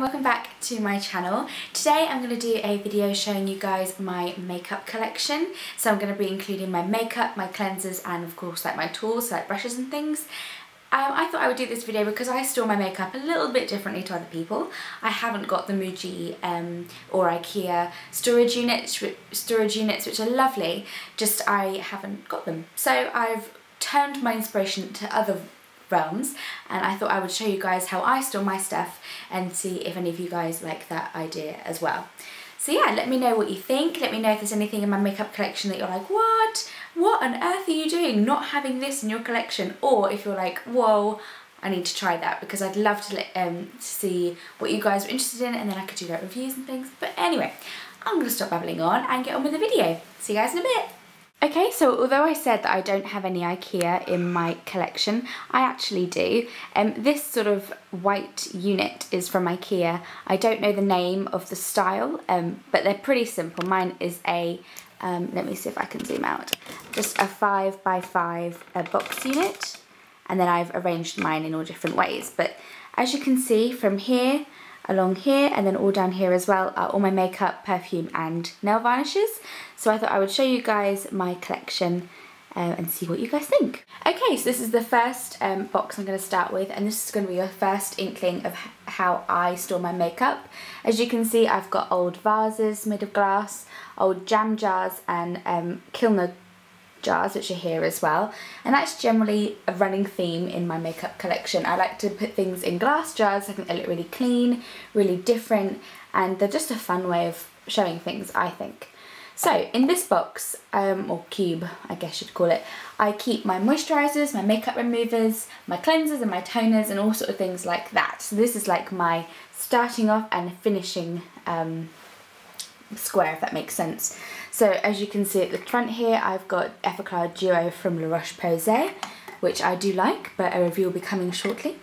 welcome back to my channel. Today I'm going to do a video showing you guys my makeup collection. So I'm going to be including my makeup, my cleansers and of course like my tools, so like brushes and things. I thought I would do this video because I store my makeup a little bit differently to other people. I haven't got the Muji or IKEA storage units which are lovely, just I haven't got them. So I've turned my inspiration to other realms and I thought I would show you guys how I store my stuff and see if any of you guys like that idea as well. So yeah, let me know what you think. Let me know if there's anything in my makeup collection that you're like, what on earth are you doing not having this in your collection? Or if you're like, whoa, I need to try that, because I'd love to see what you guys are interested in and then I could do like reviews and things. But anyway, I'm going to stop babbling on and get on with the video. See you guys in a bit. Okay, so although I said that I don't have any IKEA in my collection, I actually do. This sort of white unit is from IKEA. I don't know the name of the style, but they're pretty simple. Mine is a, let me see if I can zoom out, just a 5x5 box unit, and then I've arranged mine in all different ways. But as you can see from here, along here, and then all down here as well are all my makeup, perfume and nail varnishes. So I thought I would show you guys my collection and see what you guys think. Okay, so this is the first box I'm going to start with, and this is going to be your first inkling of how I store my makeup. As you can see, I've got old vases made of glass, old jam jars and Kilner jars, which are here as well, and that's generally a running theme in my makeup collection. I like to put things in glass jars. I think they look really clean, really different, and they're just a fun way of showing things, I think. So in this box, or cube I guess you'd call it, I keep my moisturisers, my makeup removers, my cleansers and my toners and all sort of things like that. So this is like my starting off and finishing square, if that makes sense. So as you can see at the front here, I've got Effaclar Duo from La Roche-Posay, which I do like, but a review will be coming shortly.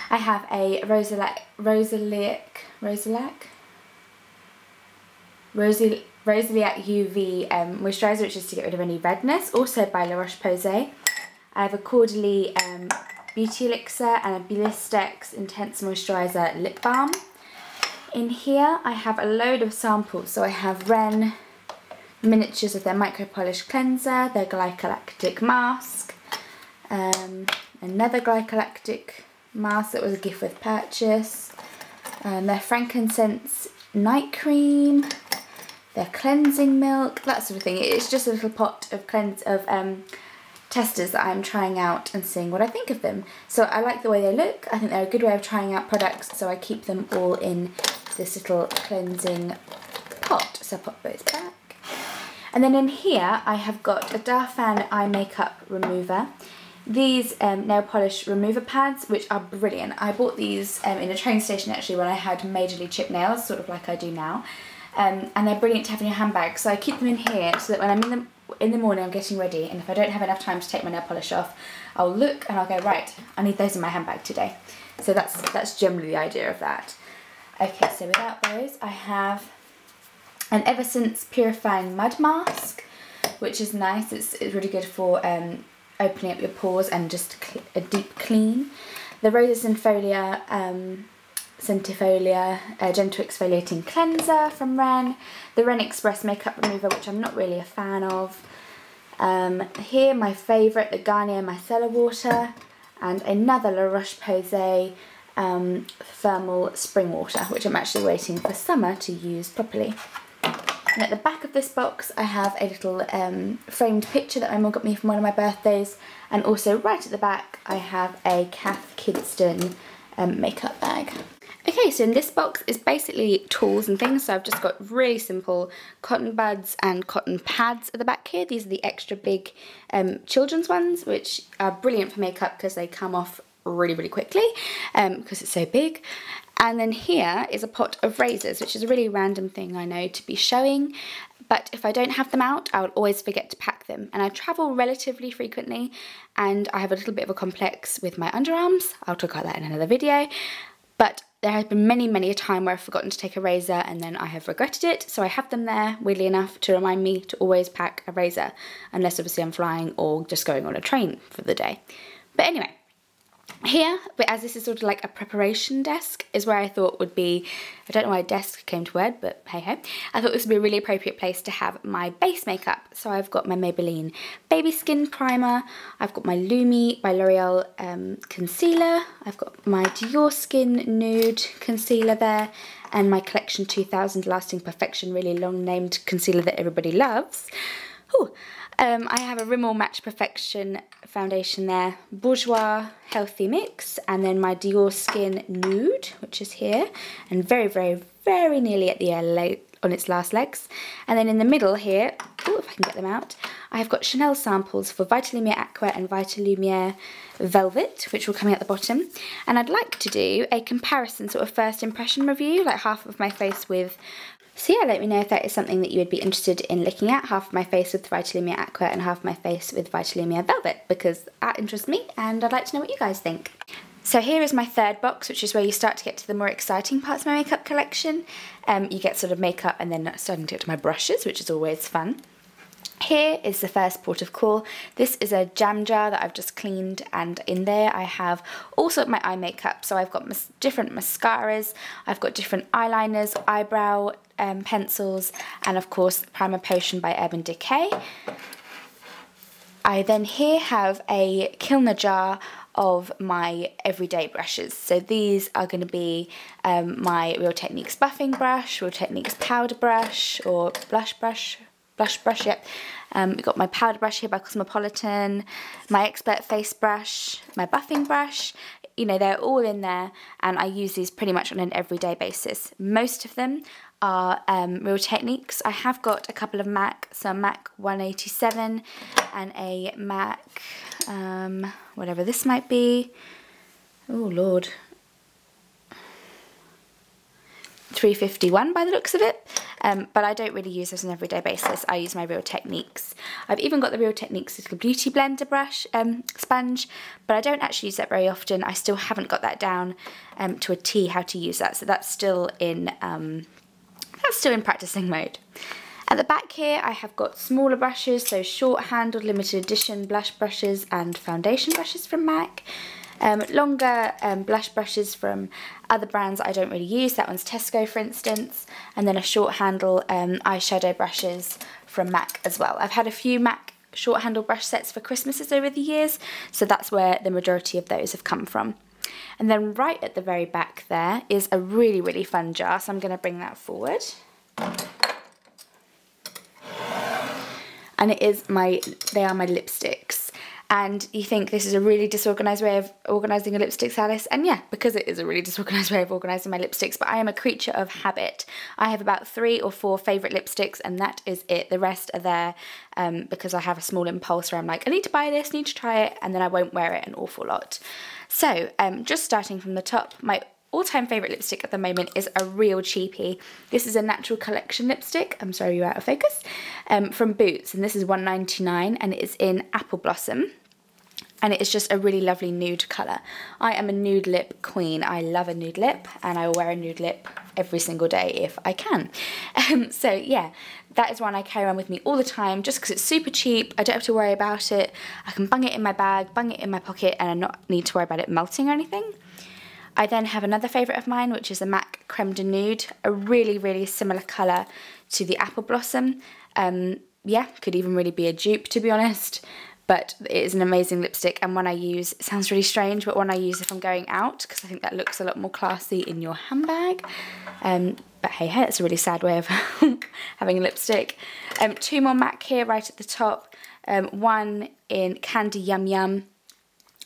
I have a Rosaliac UV moisturiser, which is to get rid of any redness, also by La Roche-Posay. I have a Caudalie Beauty Elixir and a Blistex Intense Moisturiser Lip Balm. In here I have a load of samples, so I have Ren miniatures of their Micro Polish Cleanser, their Glycolactic Mask, another Glycolactic Mask that was a gift with purchase, their Frankincense Night Cream, their Cleansing Milk, that sort of thing. It's just a little pot of testers that I'm trying out and seeing what I think of them. So I like the way they look. I think they're a good way of trying out products, so I keep them all in this little cleansing pot. So I'll pop those back. And then in here I have got a Darphan eye makeup remover. These nail polish remover pads, which are brilliant. I bought these in a train station actually when I had majorly chipped nails, sort of like I do now. And they're brilliant to have in your handbag. So I keep them in here so that when I'm in the morning I'm getting ready, and if I don't have enough time to take my nail polish off, I'll look and I'll go, right, I need those in my handbag today. So that's generally the idea of that. Okay, so without those I have an Eversense Purifying Mud Mask, which is nice. It's really good for opening up your pores and just a deep clean. The Rosa Centifolia Gentle Exfoliating Cleanser from Ren. The Ren Express Makeup Remover, which I'm not really a fan of. Here my favourite, the Garnier Micellar Water, and another La Roche-Posay Thermal Spring Water, which I'm actually waiting for summer to use properly. And at the back of this box I have a little framed picture that my mum got me from one of my birthdays, and also right at the back I have a Cath Kidston makeup bag. Okay, so in this box is basically tools and things, so I've just got really simple cotton buds and cotton pads at the back here. These are the extra big children's ones, which are brilliant for makeup because they come off really quickly because it's so big. And then here is a pot of razors, which is a really random thing I know to be showing, but if I don't have them out, I'll always forget to pack them. And I travel relatively frequently, and I have a little bit of a complex with my underarms. I'll talk about that in another video. But there has been many a time where I've forgotten to take a razor and then I have regretted it, so I have them there, weirdly enough, to remind me to always pack a razor, unless obviously I'm flying or just going on a train for the day. But anyway, Here, but as this is sort of like a preparation desk, is where I thought would be, I don't know why desk came to word, but hey ho, I thought this would be a really appropriate place to have my base makeup. So I've got my Maybelline Baby Skin Primer, I've got my Lumi by L'Oreal concealer, I've got my Dior Skin Nude concealer there, and my Collection 2000 Lasting Perfection, really long named concealer that everybody loves. Ooh. I have a Rimmel Match Perfection foundation there, Bourjois Healthy Mix, and then my Dior Skin Nude, which is here, and very, very, very nearly at the end on its last legs. And then in the middle here, oh, if I can get them out, I have got Chanel samples for Vitalumiere Aqua and Vitalumiere Velvet, which will come at the bottom. And I'd like to do a comparison sort of first impression review, like half of my face with. So yeah, let me know if that is something that you would be interested in looking at, half of my face with Vitalumiere Aqua and half of my face with Vitalumiere Velvet, because that interests me and I'd like to know what you guys think. So here is my third box, which is where you start to get to the more exciting parts of my makeup collection. You get sort of makeup and then starting to get to my brushes, which is always fun. Here is the first port of call. This is a jam jar that I've just cleaned, and in there I have also my eye makeup. So I've got different mascaras, I've got different eyeliners, eyebrow pencils, and of course Primer Potion by Urban Decay. I then here have a Kilner jar of my everyday brushes. So these are going to be my Real Techniques buffing brush, Real Techniques powder brush or blush brush, yep. We've got my powder brush here by Cosmopolitan, my Expert face brush, my buffing brush. You know, they're all in there, and I use these pretty much on an everyday basis. Most of them are Real Techniques. I have got a couple of MAC, so MAC 187 and a MAC, whatever this might be. Oh Lord. 351 by the looks of it, but I don't really use this on an everyday basis. I use my Real Techniques. I've even got the Real Techniques little beauty blender brush sponge, but I don't actually use that very often. I still haven't got that down to a T how to use that, so that's still in practicing mode. At the back here I have got smaller brushes, so short handled limited edition blush brushes and foundation brushes from MAC. Longer blush brushes from other brands I don't really use. That one's Tesco, for instance, and then a short handle eyeshadow brushes from MAC as well. I've had a few MAC short handle brush sets for Christmases over the years, so that's where the majority of those have come from. And then right at the very back there is a really, really fun jar, so I'm going to bring that forward. And they are my lipsticks. And you think this is a really disorganised way of organising your lipsticks, Alice? And yeah, because it is a really disorganised way of organising my lipsticks, but I am a creature of habit. I have about 3 or 4 favourite lipsticks, and that is it. The rest are there because I have a small impulse where I'm like, I need to buy this, need to try it, and then I won't wear it an awful lot. So just starting from the top, my all-time favourite lipstick at the moment is a real cheapie. This is a Natural Collection lipstick, I'm sorry you're out of focus, from Boots, and this is $1.99 and it is in Apple Blossom. And it is just a really lovely nude colour. I am a nude lip queen. I love a nude lip, and I will wear a nude lip every single day if I can. So yeah, that is one I carry around with me all the time just because it's super cheap. I don't have to worry about it. I can bung it in my bag, bung it in my pocket, and I not need to worry about it melting or anything. I then have another favourite of mine, which is a MAC Creme de Nude, a really, really similar colour to the Apple Blossom. Yeah, could even really be a dupe, to be honest. But it is an amazing lipstick, and one I use, it sounds really strange, but one I use if I'm going out, because I think that looks a lot more classy in your handbag. But hey, it's a really sad way of having a lipstick. 2 more MAC here right at the top, one in Candy Yum Yum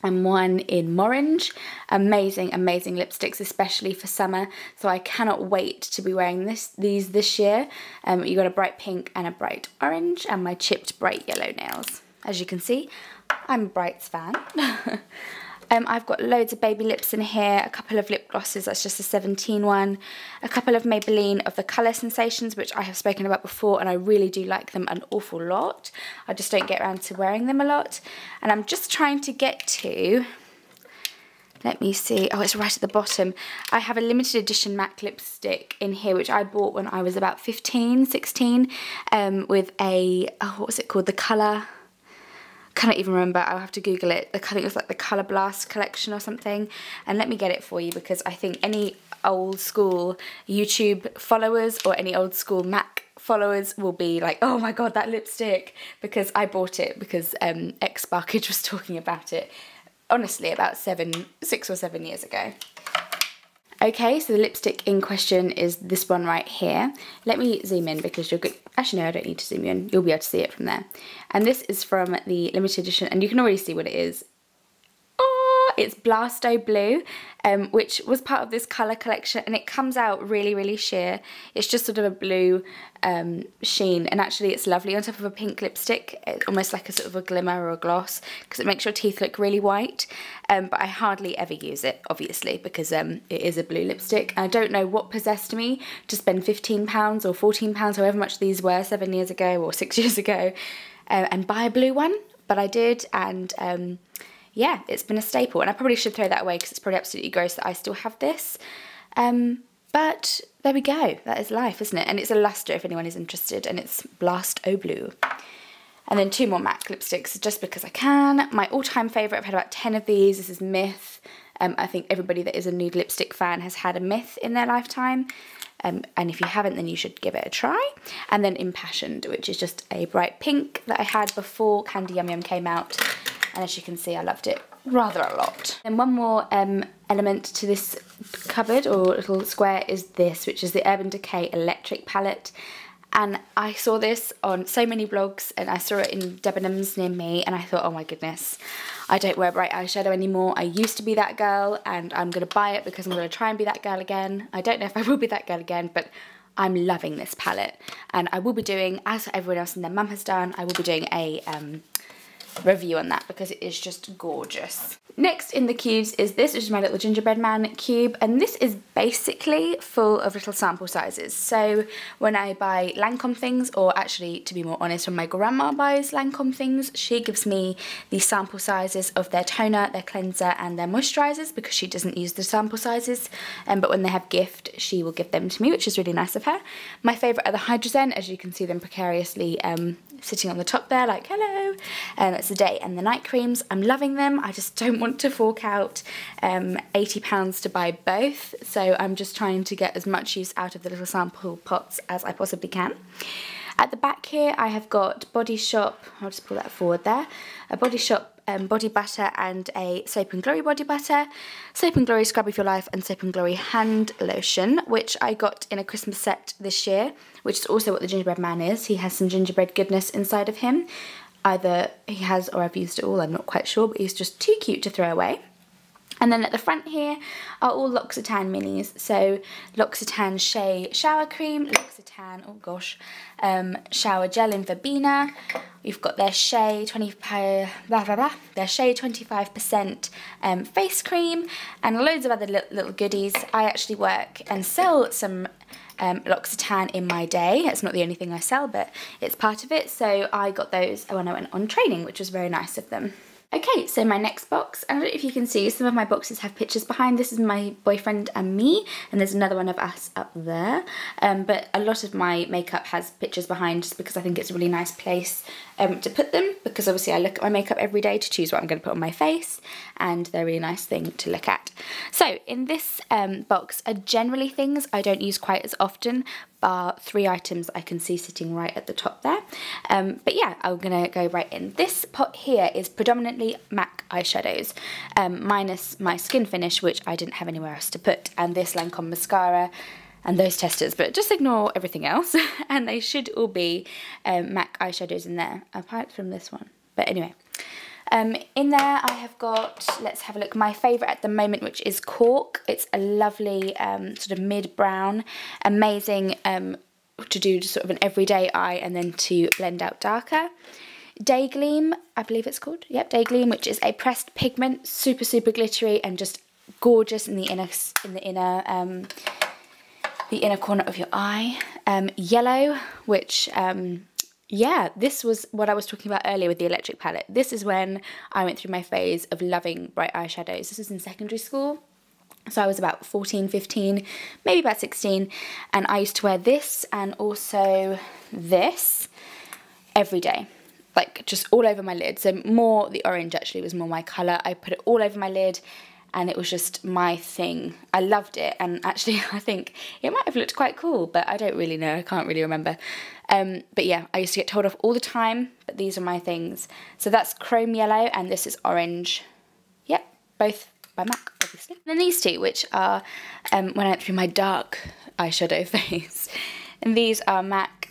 and one in Morange. Amazing, amazing lipsticks, especially for summer, so I cannot wait to be wearing these this year. You got a bright pink and a bright orange, and my chipped bright yellow nails. As you can see, I'm a Brights fan. I've got loads of baby lips in here, a couple of lip glosses, that's just a 17 one, a couple of Maybelline of the Colour Sensations, which I have spoken about before, and I really do like them an awful lot. I just don't get around to wearing them a lot. And I'm just trying to get to, let me see, oh, it's right at the bottom. I have a limited edition MAC lipstick in here, which I bought when I was about 15, 16, with a, oh, what was it called, the cannot even remember, I'll have to Google it. I think it was like the Colour Blast collection or something, and let me get it for you, because I think any old school YouTube followers or any old school MAC followers will be like, oh my god, that lipstick, because I bought it because ex-Sparkage was talking about it, honestly, about 6 or 7 years ago. Okay, so the lipstick in question is this one right here. Let me zoom in because you're good. Actually, no, I don't need to zoom in. You'll be able to see it from there. And this is from the limited edition, and you can already see what it is. Oh, it's Blasto Blue, which was part of this colour collection, and it comes out really, really sheer. It's just sort of a blue sheen, and actually it's lovely on top of a pink lipstick. It's almost like a sort of a glimmer or a gloss, because it makes your teeth look really white. But I hardly ever use it, obviously, because it is a blue lipstick. I don't know what possessed me to spend £15 or £14, however much these were 7 years ago or 6 years ago, and buy a blue one, but I did, and yeah, it's been a staple, and I probably should throw that away because it's probably absolutely gross that I still have this. But there we go, that is life, isn't it? And it's a luster if anyone is interested, and it's Blasto Blue. And then 2 more MAC lipsticks just because I can. My all-time favourite, I've had about 10 of these. This is Myth. I think everybody that is a nude lipstick fan has had a Myth in their lifetime. And if you haven't, then you should give it a try. And then Impassioned, which is just a bright pink that I had before Candy Yum Yum came out. And as you can see, I loved it rather a lot. And one more element to this cupboard or little square is this, which is the Urban Decay Electric Palette. And I saw this on so many blogs, and I saw it in Debenhams near me, and I thought, oh my goodness, I don't wear bright eyeshadow anymore. I used to be that girl, and I'm going to buy it because I'm going to try and be that girl again. I don't know if I will be that girl again, but I'm loving this palette. And I will be doing, as everyone else and their mum has done, I will be doing a review on that because it is just gorgeous. Next in the cubes is this, which is my little gingerbread man cube, and this is basically full of little sample sizes. So when I buy Lancome things, or actually to be more honest, when my grandma buys Lancome things, she gives me the sample sizes of their toner, their cleanser and their moisturisers because she doesn't use the sample sizes, but when they have gift she will give them to me, which is really nice of her. My favourite are the Hydrozen, as you can see them precariously sitting on the top there like hello. It's the day and the night creams. I'm loving them. I just don't want to fork out £80 to buy both, so I'm just trying to get as much use out of the little sample pots as I possibly can. At the back here I have got Body Shop, I'll just pull that forward there, a Body Shop body butter and a Soap and Glory body butter, Soap and Glory Scrub of Your Life and Soap and Glory hand lotion, which I got in a Christmas set this year, which is also what the gingerbread man is. He has some gingerbread goodness inside of him. Either he has or I've used it all, I'm not quite sure, but he's just too cute to throw away. And then at the front here are all L'Occitane minis. So L'Occitane Shea Shower Cream, L'Occitane, oh gosh, Shower Gel in Verbena. We've got their Shea 25% face cream and loads of other little goodies. I actually work and sell some L'Occitane in my day. It's not the only thing I sell, but it's part of it. So I got those when I went on training, which was very nice of them. Okay, so my next box, I don't know if you can see, some of my boxes have pictures behind. This is my boyfriend and me, and there's another one of us up there. But a lot of my makeup has pictures behind just because I think it's a really nice place to put them, because obviously I look at my makeup every day to choose what I'm going to put on my face, and they're a really nice thing to look at. So in this box are generally things I don't use quite as often, bar 3 items I can see sitting right at the top there. But yeah, I'm gonna go right in. This pot here is predominantly MAC eyeshadows, minus my Skin Finish, which I didn't have anywhere else to put, and this Lancome mascara and those testers, but just ignore everything else and they should all be MAC eyeshadows in there, apart from this one. But anyway, in there I have got, let's have a look, my favourite at the moment, which is Cork. It's a lovely sort of mid-brown, amazing to do sort of an everyday eye and then to blend out darker. Day Gleam, I believe it's called, yep, Day Gleam, which is a pressed pigment, super, super glittery and just gorgeous in the inner corner of your eye. Yellow, which yeah, this was what I was talking about earlier with the electric palette. This is when I went through my phase of loving bright eyeshadows. This was in secondary school, so I was about 14, 15, maybe about 16, and I used to wear this and also this every day. like just all over my lid. So more the orange actually was more my colour. I put it all over my lid and it was just my thing. I loved it, and actually I think it might have looked quite cool, but I don't really know, I can't really remember. But yeah, I used to get told off all the time, but these are my things. So that's chrome yellow and this is orange. Yep, both by MAC, obviously. And then these two, which are when I went through my dark eyeshadow phase. And these are MAC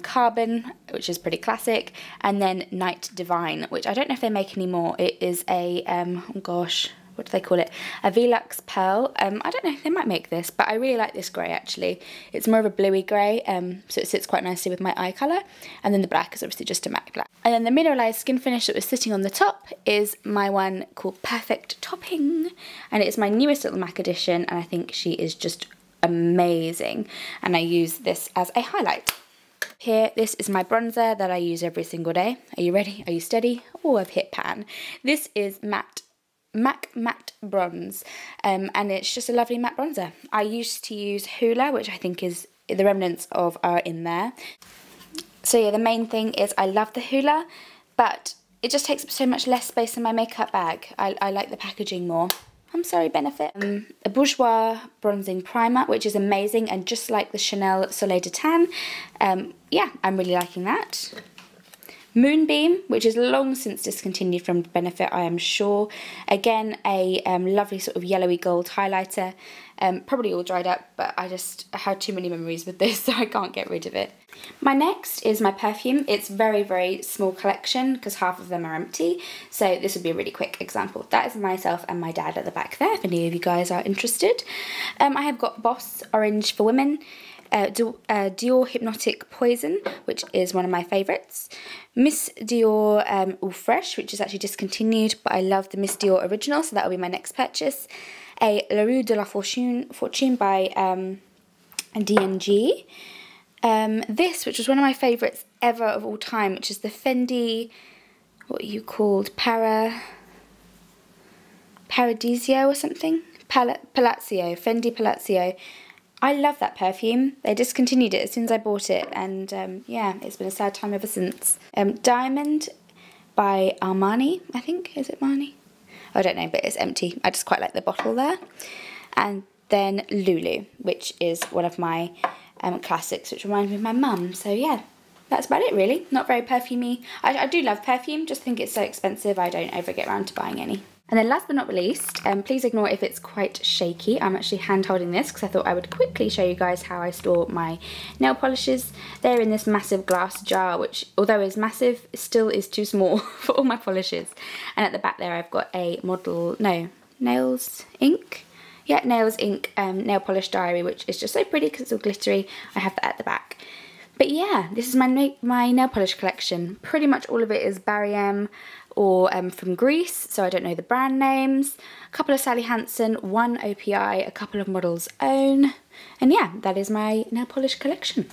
Carbon, which is pretty classic, and then Night Divine, which I don't know if they make anymore. It is a, oh gosh, what do they call it? A Velux Pearl. I don't know, they might make this, but I really like this grey actually. It's more of a bluey grey, so it sits quite nicely with my eye colour. And then the black is obviously just a matte black. And then the mineralised skin finish that was sitting on the top is my one called Perfect Topping. And it's my newest little MAC edition, and I think she is just amazing. And I use this as a highlight. Here, this is my bronzer that I use every single day. Are you ready? Are you steady? Oh, I've hit pan. This is MAC Matte Bronze, and it's just a lovely matte bronzer. I used to use Hoola, which I think is, the remnants of are in there. So yeah, the main thing is I love the Hoola, but it just takes up so much less space in my makeup bag. I like the packaging more. I'm sorry, Benefit. A Bourjois bronzing primer, which is amazing, and just like the Chanel Soleil de Tan. Yeah, I'm really liking that. Moonbeam, which is long since discontinued from Benefit, I am sure. Again, a lovely sort of yellowy gold highlighter. Probably all dried up, but I had too many memories with this, so I can't get rid of it. My next is my perfume. It's very, very small collection because half of them are empty. So this would be a really quick example. That is myself and my dad at the back there, if any of you guys are interested. I have got Boss Orange for Women. Dior Hypnotic Poison, which is one of my favourites. Miss Dior Eau Fresh, which is actually discontinued, but I love the Miss Dior original, so that will be my next purchase. A La Rue de la Fortune by D&G. This, which was one of my favourites ever of all time, which is the Fendi, what are you called, Paradiso or something? Palazzo, Fendi Palazzo. I love that perfume. They discontinued it as soon as I bought it, and yeah, it's been a sad time ever since. Diamond by Armani, I think. Is it Armani? I don't know, but it's empty. I just quite like the bottle there. And then Lulu, which is one of my classics, which reminds me of my mum. So yeah, that's about it really. Not very perfumey. I do love perfume, just think it's so expensive I don't ever get around to buying any. And then last but not least, please ignore if it's quite shaky. I'm actually hand holding this because I thought I would quickly show you guys how I store my nail polishes. They're in this massive glass jar, which although is massive, still is too small for all my polishes. And at the back there I've got a Nails Ink. Yeah, Nails Ink nail polish diary, which is just so pretty because it's all glittery. I have that at the back. But yeah, this is my nail polish collection. Pretty much all of it is Barry M or from Greece, so I don't know the brand names. A couple of Sally Hansen, one OPI, a couple of Models Own. And yeah, that is my nail polish collection.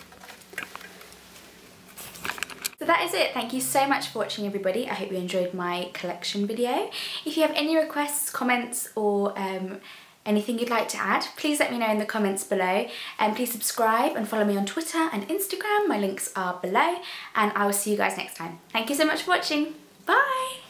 So that is it. Thank you so much for watching, everybody. I hope you enjoyed my collection video. If you have any requests, comments, or anything you'd like to add, please let me know in the comments below, and please subscribe and follow me on Twitter and Instagram. My links are below, and I will see you guys next time. Thank you so much for watching. Bye!